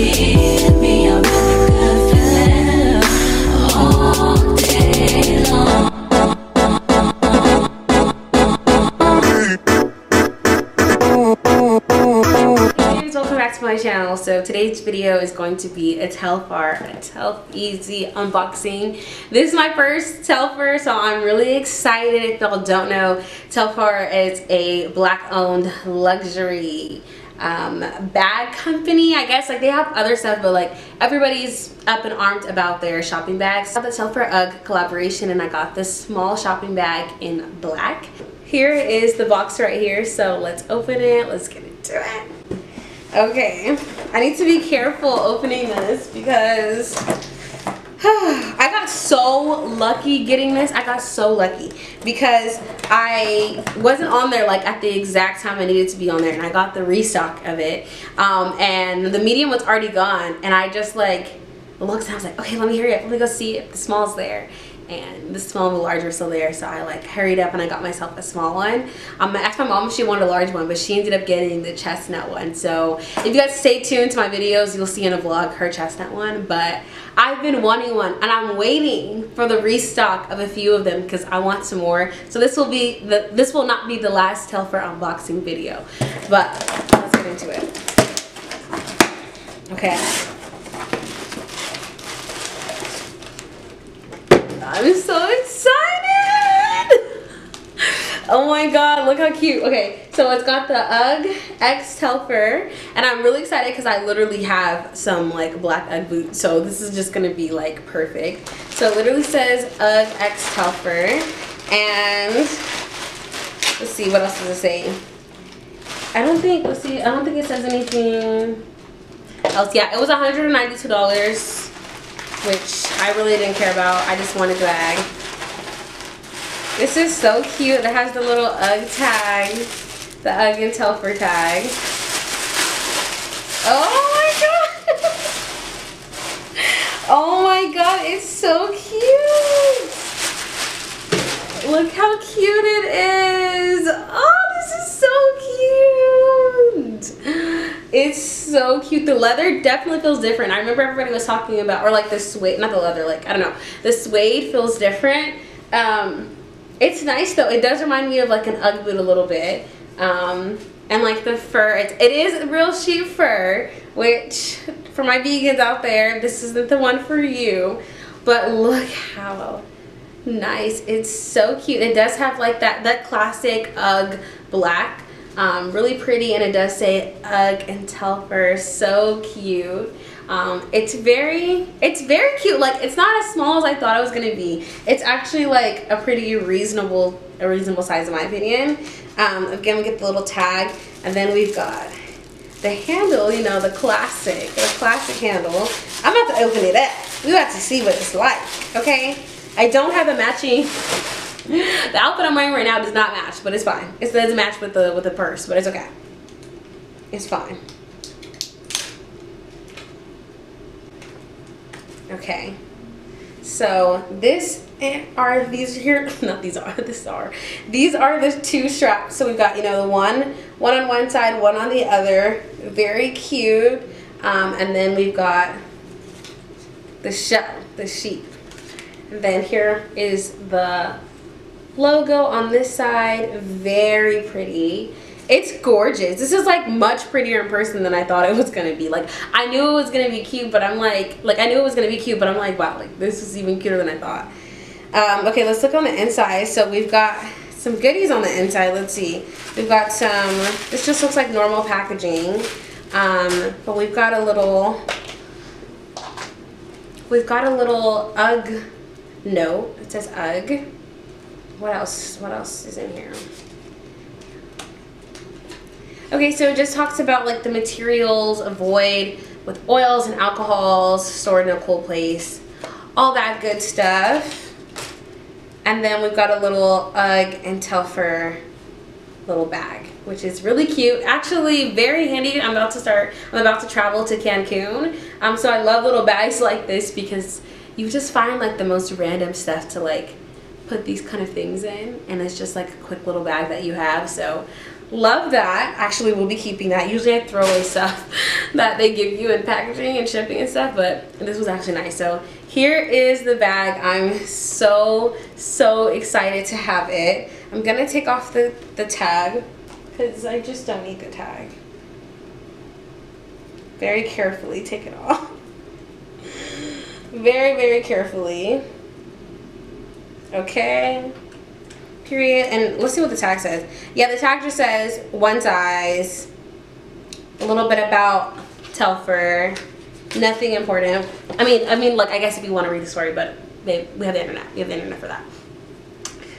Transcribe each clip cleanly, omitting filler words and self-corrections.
give me a really good feeling all day long. Welcome back to my channel. So today's video is going to be a Telfar Easy unboxing. This is my first Telfar, so I'm really excited. If y'all don't know, Telfar is a black owned luxury bag company, I guess. Like, they have other stuff, but like everybody's up and armed about their shopping bags. I got the Telfar Ugg collaboration, and I got this small shopping bag in black. Here is the box right here, so let's open it. Let's get into it. Okay, I need to be careful opening this because I got so lucky getting this. I got so lucky because I wasn't on there like at the exact time I needed to be on there, and I got the restock of it. And the medium was already gone, and I just like looked and I was like, okay, let me hurry up. Let me go see if the small's there. And the small and the large were still there, so I like hurried up and I got myself a small one. I asked my mom if she wanted a large one, but she ended up getting the chestnut one. So if you guys stay tuned to my videos, you'll see in a vlog her chestnut one. But I've been wanting one, and I'm waiting for the restock of a few of them because I want some more. So this will not be the last Telfar unboxing video, but let's get into it. Okay. I'm so excited! Oh my god, look how cute. Okay, so it's got the Ugg X Telfar, and I'm really excited because I literally have some like black Ugg boots, so this is just gonna be like perfect. So it literally says Ugg X Telfar, and let's see, what else does it say? I don't think it says anything else. Yeah, it was $192. Which I really didn't care about. I just wanted the bag. This is so cute. It has the little Ugg tag, the Ugg and Telfar tag. Oh my god! Oh my god, it's so cute! Look how cute it is! Oh, this is so cute! It's so cute. The leather definitely feels different. I remember everybody was talking about, or like the suede, not the leather, like, I don't know. The suede feels different. It's nice though. It does remind me of like an Ugg boot a little bit. And like the fur, it is real sheep fur, which for my vegans out there, this isn't the one for you. But look how nice. It's so cute. It does have like that classic Ugg black. Really pretty, and it does say Ugg and Telfar. So cute. It's very cute. Like, it's not as small as I thought it was gonna be. It's actually like a pretty reasonable size in my opinion. Again, we get the little tag, and then we've got the handle, you know, the classic handle. I'm about to open it up. We have to see what it's like, okay? I don't have a matching. The outfit I'm wearing right now does not match, but it's fine. It doesn't match with the purse, but it's okay. It's fine. Okay. So these are the two straps. So we've got, you know, the one on one side, one on the other. Very cute. And then we've got the sheep. And then here is the logo on this side. Very pretty. It's gorgeous. This is like much prettier in person than I thought it was gonna be. Like, I knew it was gonna be cute, but I'm like I knew it was gonna be cute, but I'm like, wow, like this is even cuter than I thought. Okay, let's look on the inside. So we've got some goodies on the inside. Let's see. We've got some, this just looks like normal packaging. But we've got a little Ugg note. It says Ugg. What else is in here? Okay, so it just talks about like the materials, avoid with oils and alcohols, stored in a cool place, all that good stuff. And then we've got a little Ugg and Telfar little bag, which is really cute. Actually, very handy. I'm about to travel to Cancun. So I love little bags like this because you just find like the most random stuff to like put these kind of things in, and it's just like a quick little bag that you have. So love that. Actually, we'll be keeping that. Usually I throw away stuff that they give you in packaging and shipping and stuff, but this was actually nice. So here is the bag. I'm so excited to have it. I'm gonna take off the tag because I just don't need the tag. Very carefully take it off. Very carefully. Okay. Period. And let's see what the tag says. Yeah, the tag just says one size, a little bit about Telfar, nothing important. I mean, look, I guess if you want to read the story, but we have the internet. We have the internet for that.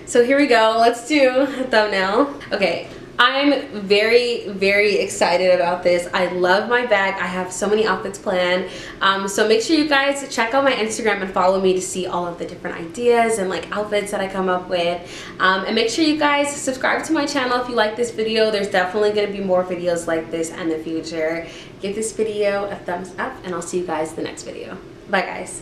So here we go. Let's do a thumbnail. Okay. I'm very excited about this. I love my bag. I have so many outfits planned. So make sure you guys check out my Instagram and follow me to see all of the different ideas and like outfits that I come up with. And make sure you guys subscribe to my channel if you like this video. There's definitely going to be more videos like this in the future. Give this video a thumbs up and I'll see you guys in the next video. Bye guys.